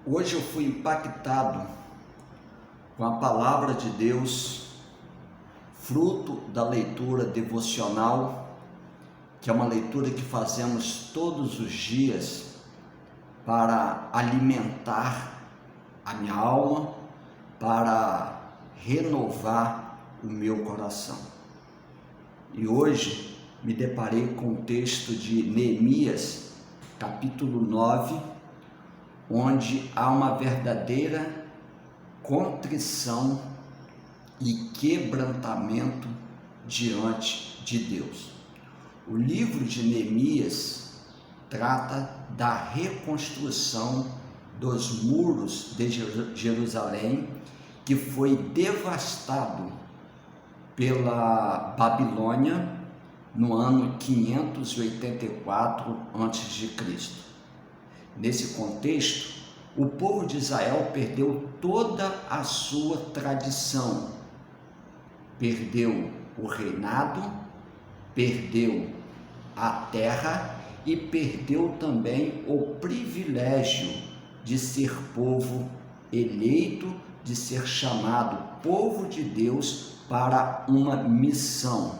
Hoje eu fui impactado com a palavra de Deus, fruto da leitura devocional, que é uma leitura que fazemos todos os dias para alimentar a minha alma, para renovar o meu coração. E hoje me deparei com o texto de Neemias, capítulo 9, onde há uma verdadeira contrição e quebrantamento diante de Deus. O livro de Neemias trata da reconstrução dos muros de Jerusalém, que foi devastado pela Babilônia no ano 584 a.C. Nesse contexto, o povo de Israel perdeu toda a sua tradição, perdeu o reinado, perdeu a terra e perdeu também o privilégio de ser povo eleito, de ser chamado povo de Deus para uma missão.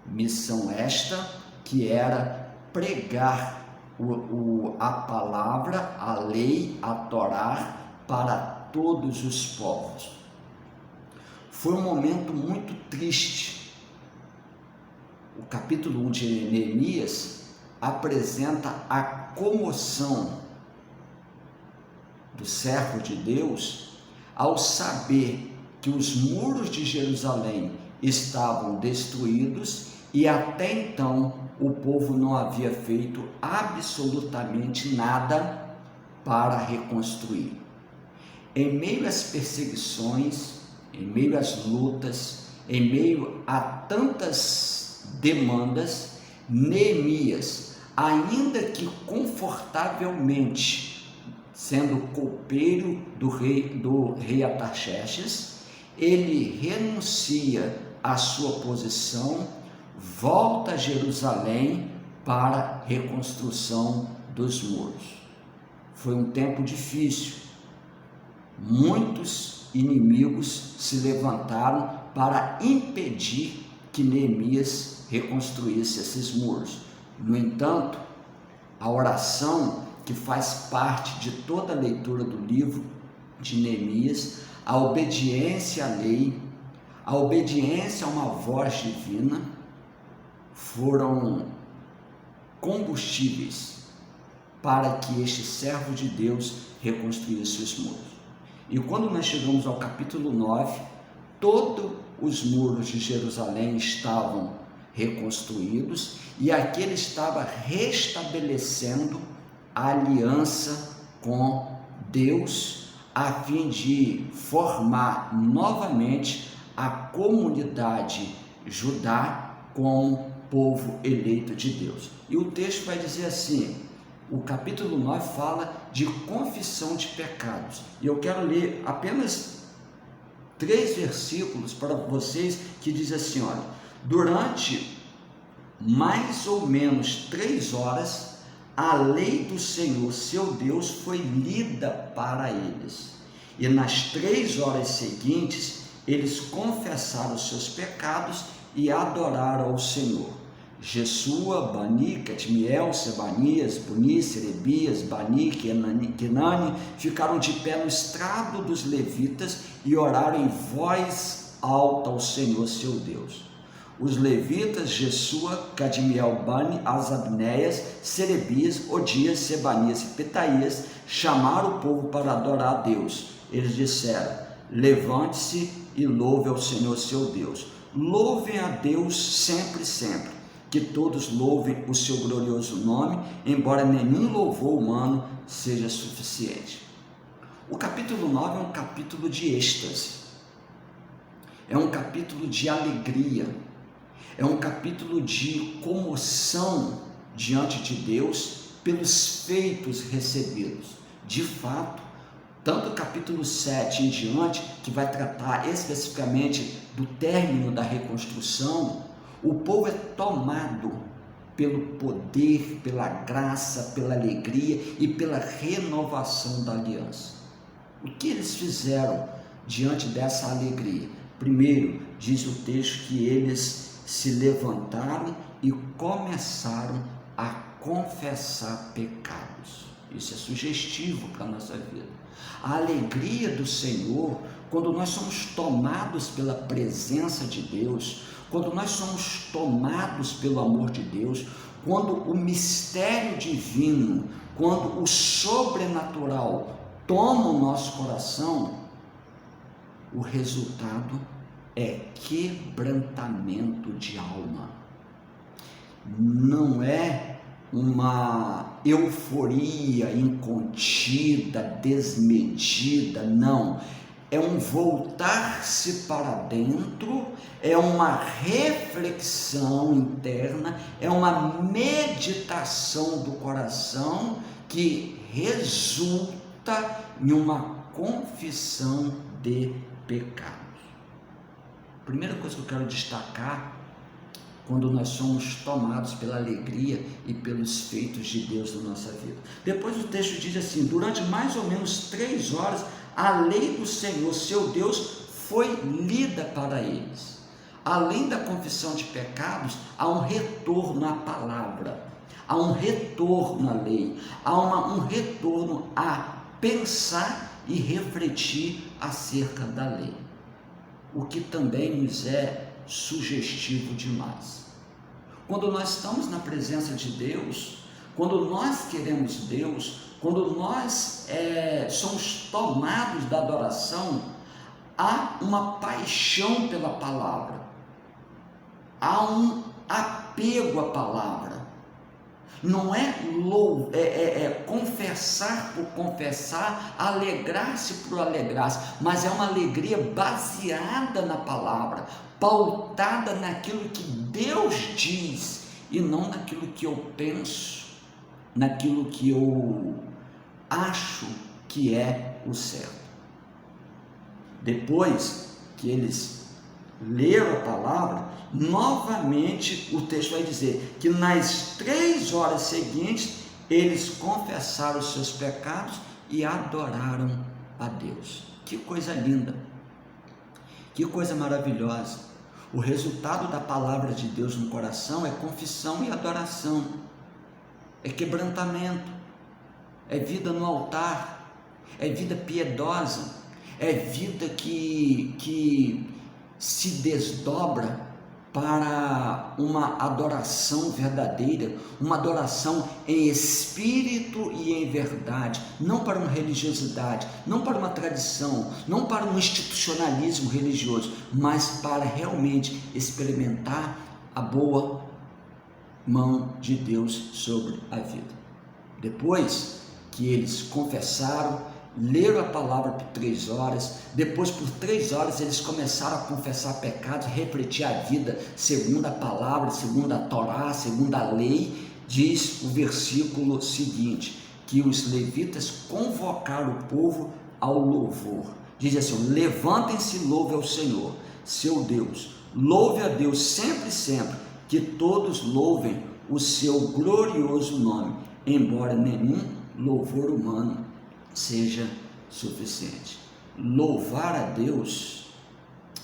Missão esta que era pregar a palavra, a lei, a Torá para todos os povos. Foi um momento muito triste. O capítulo 1 de Neemias apresenta a comoção do servo de Deus ao saber que os muros de Jerusalém estavam destruídos e até então o povo não havia feito absolutamente nada para reconstruir. Em meio às perseguições, em meio às lutas, em meio a tantas demandas, Neemias, ainda que confortavelmente sendo copeiro do rei Artaxerxes, ele renuncia à sua posição, volta a Jerusalém para a reconstrução dos muros. Foi um tempo difícil. Muitos inimigos se levantaram para impedir que Neemias reconstruísse esses muros. No entanto, a oração que faz parte de toda a leitura do livro de Neemias, a obediência à lei, a obediência a uma voz divina, foram combustíveis para que este servo de Deus reconstruísse os muros. E quando nós chegamos ao capítulo 9, todos os muros de Jerusalém estavam reconstruídos e aqui ele estava restabelecendo a aliança com Deus, a fim de formar novamente a comunidade judá como povo eleito de Deus. E o texto vai dizer assim, o capítulo 9 fala de confissão de pecados. E eu quero ler apenas 3 versículos para vocês que diz assim, olha, durante mais ou menos 3 horas, a lei do Senhor, seu Deus, foi lida para eles. E nas 3 horas seguintes, eles confessaram os seus pecados e adoraram ao Senhor. Jesua, Bani, Catmiel, Sebanias, Buni, Serebias, Bani, Kenani ficaram de pé no estrado dos levitas e oraram em voz alta ao Senhor, seu Deus. Os levitas, Jesua, Cadmiel, Bani, Asabneias, Serebias, Odias, Sebanias e Petaías, chamaram o povo para adorar a Deus. Eles disseram, levante-se e louve ao Senhor, seu Deus. Louvem a Deus sempre, sempre. Que todos louvem o seu glorioso nome, embora nenhum louvor humano seja suficiente. O capítulo 9 é um capítulo de êxtase. É um capítulo de alegria. É um capítulo de comoção diante de Deus pelos feitos recebidos. De fato, tanto o capítulo 7 em diante, que vai tratar especificamente do término da reconstrução, o povo é tomado pelo poder, pela graça, pela alegria e pela renovação da aliança. O que eles fizeram diante dessa alegria? Primeiro, diz o texto que eles se levantaram e começaram a confessar pecados. Isso é sugestivo para a nossa vida. A alegria do Senhor, quando nós somos tomados pela presença de Deus, quando nós somos tomados pelo amor de Deus, quando o mistério divino, quando o sobrenatural toma o nosso coração, o resultado é quebrantamento de alma. Não é uma euforia incontida, desmedida, não. É um voltar-se para dentro, é uma reflexão interna, é uma meditação do coração que resulta em uma confissão de pecados. Primeira coisa que eu quero destacar, quando nós somos tomados pela alegria e pelos feitos de Deus na nossa vida. Depois o texto diz assim: durante mais ou menos 3 horas, a lei do Senhor, seu Deus, foi lida para eles. Além da confissão de pecados, há um retorno à palavra, há um retorno à lei, há um retorno a pensar e refletir acerca da lei, o que também nos é sugestivo demais. Quando nós estamos na presença de Deus, quando nós queremos Deus, quando nós somos tomados da adoração, há uma paixão pela palavra, há um apego à palavra. Não é confessar por confessar, alegrar-se por alegrar-se, mas é uma alegria baseada na palavra, pautada naquilo que Deus diz e não naquilo que eu penso, naquilo que eu acho que é o certo. Depois que eles leram a palavra, novamente o texto vai dizer que nas 3 horas seguintes eles confessaram os seus pecados e adoraram a Deus. Que coisa linda, que coisa maravilhosa. O resultado da palavra de Deus no coração é confissão e adoração, é quebrantamento, é vida no altar, é vida piedosa, é vida que se desdobra para uma adoração verdadeira, uma adoração em espírito e em verdade, não para uma religiosidade, não para uma tradição, não para um institucionalismo religioso, mas para realmente experimentar a boa mão de Deus sobre a vida. Depois que eles confessaram, leram a palavra por 3 horas, depois por 3 horas eles começaram a confessar pecados, refletir a vida segundo a palavra, segundo a Torá, segundo a lei. Diz o versículo seguinte, que os levitas convocaram o povo ao louvor. Diz assim: levantem-se e louvem ao Senhor, seu Deus, louve a Deus sempre, sempre, que todos louvem o seu glorioso nome, embora nenhum louvor humano seja suficiente. Louvar a Deus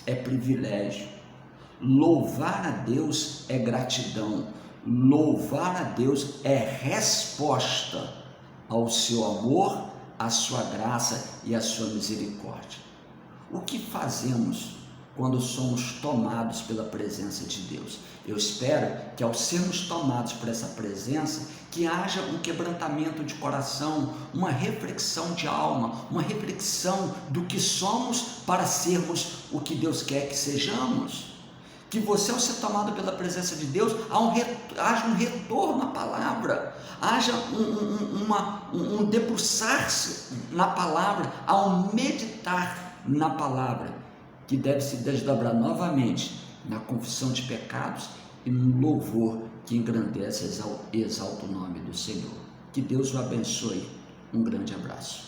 é privilégio, louvar a Deus é gratidão, louvar a Deus é resposta ao seu amor, à sua graça e à sua misericórdia. O que fazemos quando somos tomados pela presença de Deus? Eu espero que ao sermos tomados por essa presença, que haja um quebrantamento de coração, uma reflexão de alma, uma reflexão do que somos para sermos o que Deus quer que sejamos. Que você, ao ser tomado pela presença de Deus, haja um retorno à palavra, haja um debruçar-se na palavra, ao meditar na palavra, que deve se desdobrar novamente na confissão de pecados e no louvor que engrandece e exalta o nome do Senhor. Que Deus o abençoe. Um grande abraço.